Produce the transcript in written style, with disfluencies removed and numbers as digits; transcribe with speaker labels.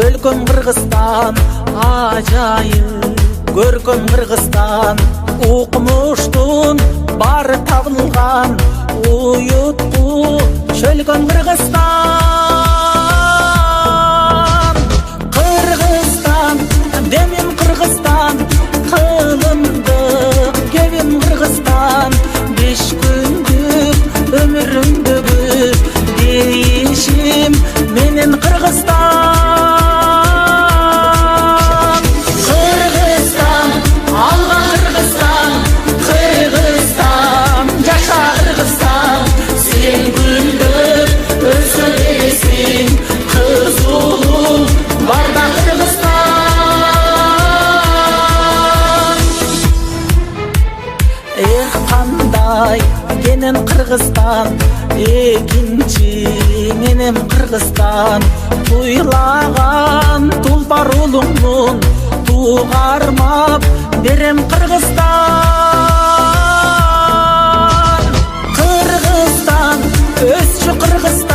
Speaker 1: өлкөм Кыргызстан ажайып көркөм Кыргызстан укмуштун бары табылган уютку чөлкөм Кыргызстан Кыргызстан демим Кыргызстан кылымдык кебим Кыргызстан 5 күндүк өмүрүмдөгү дейишим менен Кыргызстан Кыргызстан алга Кыргызстан Кыргызстан жаша Кыргызстан сен гүлдөп өсө бересиң кыз улуу барда Кыргызстан эх кандай кенен Кыргызстан экинчи менен Кыргызстан туйлаган тулпар улуңмун тугармап берем Кыргызстан Кыргызстан өсчү Кыргызстан